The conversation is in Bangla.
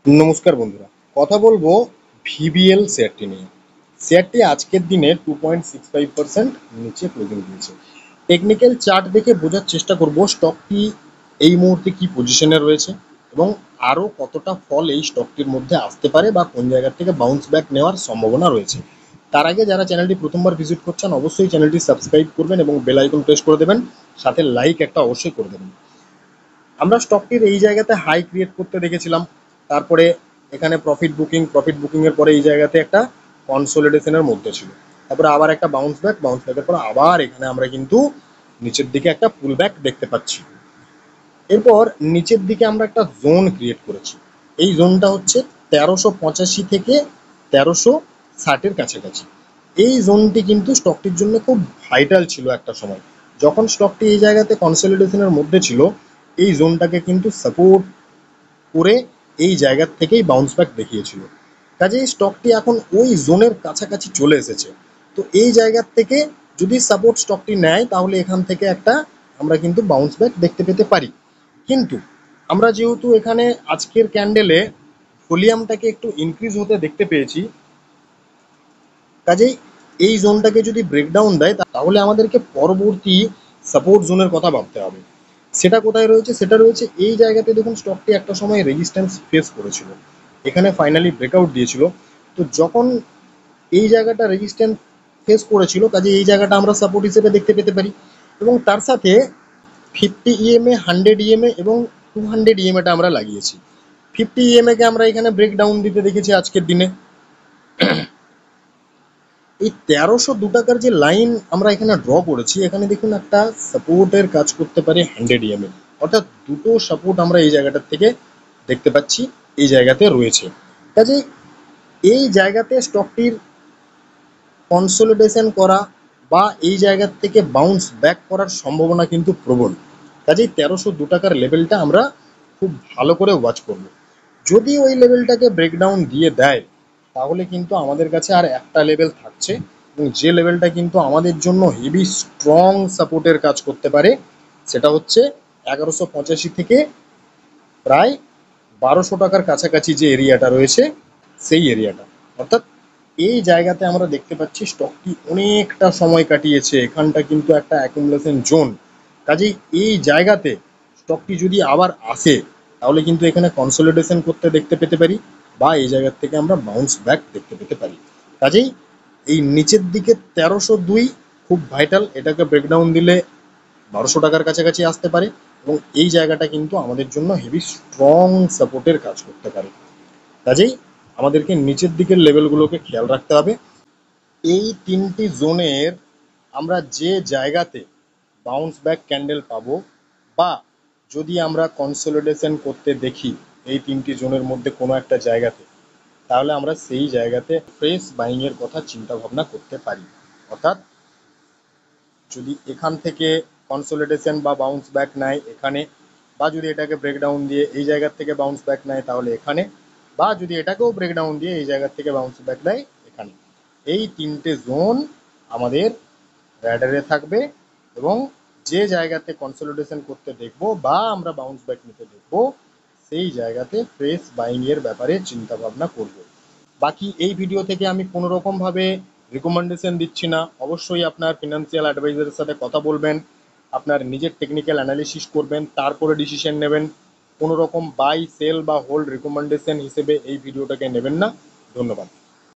নমস্কার বন্ধুরা, কথা বলবো ভিবিএল শেয়ারটি নিয়ে। শেয়ারটি আজকের দিনে 2.65% নিচে ক্লোজিং দিয়েছে। টেকনিক্যাল চার্ট দেখে বোঝার চেষ্টা করব স্টকটি এই মুহূর্তে কি পজিশনে রয়েছে এবং আরও কতটা ফল এই স্টকটির মধ্যে আসতে পারে বা কোন জায়গা থেকে বাউন্স ব্যাক নেওয়ার সম্ভাবনা রয়েছে। তার আগে যারা চ্যানেলটি প্রথমবার ভিজিট করছেন অবশ্যই চ্যানেলটি সাবস্ক্রাইব করবেন এবং বেল আইকন প্রেস করে দেবেন, সাথে লাইক একটা অবশ্যই করে দেবেন। আমরা স্টকটির এই জায়গাতে হাই ক্রিয়েট করতে দেখেছিলাম, তারপরে এখানে প্রফিট বুকিং এর পরে এই জায়গাতে একটা কনসোলিডেশনের মধ্যে ছিল, তারপরে আবার একটা বাউন্স ব্যাকের পর আবার এখানে আমরা কিন্তু নিচের দিকে একটা পুল ব্যাক দেখতে পাচ্ছি। এরপর নিচের দিকে আমরা একটা জোন ক্রিয়েট করেছি। এই জোনটা হচ্ছে 1385 থেকে 1360-এর কাছাকাছি। এই জোনটি কিন্তু স্টকটির জন্য খুব ভাইটাল ছিল একটা সময়। যখন স্টকটি এই জায়গাতে কনসলিডেশনের মধ্যে ছিল, এই জোনটাকে কিন্তু সাপোর্ট করে এই জায়গার থেকেই বাউন্স ব্যাক দেখিয়েছিল। কাজেই স্টকটি এখন ওই জোনের কাছাকাছি চলে এসেছে। তো এই জায়গার থেকে যদি সাপোর্ট স্টকটি নেয় তাহলে এখান থেকে একটা আমরা কিন্তু বাউন্স ব্যাক দেখতে পেতে পারি। কিন্তু আমরা যেহেতু এখানে আজকের ক্যান্ডেলে ভলিউমটাকে একটু ইনক্রিজ হতে দেখতে পেয়েছি, কাজেই এই জোনটাকে যদি ব্রেকডাউন দেয় তাহলে আমাদেরকে পরবর্তী সাপোর্ট জোনের কথা ভাবতে হবে। সেটা কোথায় রয়েছে? সেটা রয়েছে এই জায়গাতে। দেখুন স্টকটি একটা সময় রেজিস্ট্যান্স ফেস করেছিল, এখানে ফাইনালি ব্রেকআউট দিয়েছিল। তো যখন এই জায়গাটা রেজিস্ট্যান্স ফেস করেছিল, কাজে এই জায়গাটা আমরা সাপোর্ট হিসেবে দেখতে পেতে পারি। এবং তার সাথে 50 ইএমএ, 100 ইএমএ এবং 200 ইএমএটা আমরা লাগিয়েছি। 50 ইএমএ কে আমরা এখানে ব্রেকডাউন দিতে দেখেছি আজকের দিনে। এই 1302 টাকার যে লাইন আমরা এখানে ড্র করেছি, এখানে দেখুন একটা সাপোর্টের কাজ করতে পারে 100 ইএমএ, অর্থাৎ দুটো সাপোর্ট আমরা এই জায়গাটার থেকে দেখতে পাচ্ছি এই জায়গাতে রয়েছে। কাজেই এই জায়গাতে স্টকটির কনসোলিডেশন করা বা এই জায়গার থেকে বাউন্স ব্যাক করার সম্ভাবনা কিন্তু প্রবল। কাজেই 1302 টাকার লেভেলটা আমরা খুব ভালো করে ওয়াচ করব। যদি ওই লেভেলটাকে ব্রেকডাউন দিয়ে দেয় তাহলে কিন্তু আমাদের কাছে আর একটা লেভেল থাকছে, এবং যে লেভেলটা কিন্তু আমাদের জন্য হেভি স্ট্রং সাপোর্টের কাজ করতে পারে, সেটা হচ্ছে 1185 থেকে প্রায় 1200 টাকার কাছাকাছি যে এরিয়াটা রয়েছে, সেই এরিয়াটা। অর্থাৎ এই জায়গাতে আমরা দেখতে পাচ্ছি স্টকটি অনেকটা সময় কাটিয়েছে, এখানটা কিন্তু একটা অ্যাকুমুলেশন জোন। কাজেই এই জায়গাতে স্টকটি যদি আবার আসে তাহলে কিন্তু এখানে কনসলিডেশন করতে দেখতে পেতে পারি বা এই জায়গার থেকে আমরা বাউন্স ব্যাক দেখতে পেতে পারি। কাজেই এই নিচের দিকে 1302 খুব ভাইটাল, এটাকে ব্রেকডাউন দিলে 1200 টাকার কাছাকাছি আসতে পারে, এবং এই জায়গাটা কিন্তু আমাদের জন্য হেভি স্ট্রং সাপোর্টের কাজ করতে পারে। কাজেই আমাদেরকে নিচের দিকের লেভেলগুলোকে খেয়াল রাখতে হবে। এই তিনটি জোনের আমরা যে জায়গাতে বাউন্স ব্যাক ক্যান্ডেল পাবো, বা যদি আমরা কনসলিডেশন করতে দেখি এই তিনটি জোনের মধ্যে কোনো একটা জায়গাতে, তাহলে আমরা সেই জায়গাতে ফ্রেশ বাইংয়ের কথা চিন্তা ভাবনা করতে পারি। অর্থাৎ যদি এখান থেকে কনসলিডেশন বা বাউন্স ব্যাক নেয় এখানে, বা যদি এটাকে ব্রেকডাউন দিয়ে এই জায়গার থেকে বাউন্স ব্যাক নেয় তাহলে এখানে, বা যদি এটাকেও ব্রেকডাউন দিয়ে এই জায়গার থেকে বাউন্স ব্যাক দেয় এখানে, এই তিনটে জোন আমাদের র্যাডারে থাকবে। এবং যে জায়গাতে কনসলিডেশন করতে দেখবো বা আমরা বাউন্স ব্যাক নিতে দেখবো, সেই জায়গাতে ফ্রেশ বাইংয়ের ব্যাপারে চিন্তা ভাবনা করব। বাকি এই ভিডিও থেকে আমি কোনো রকমভাবে রিকমেন্ডেশন দিচ্ছি না। অবশ্যই আপনার ফিনান্সিয়াল অ্যাডভাইজারের সাথে কথা বলবেন, আপনার নিজের টেকনিক্যাল অ্যানালিসিস করবেন, তারপরে ডিসিশন নেবেন। কোনো রকম বাই সেল বা হোল্ড রিকমেন্ডেশন হিসেবে এই ভিডিওটাকে নেবেন না। ধন্যবাদ।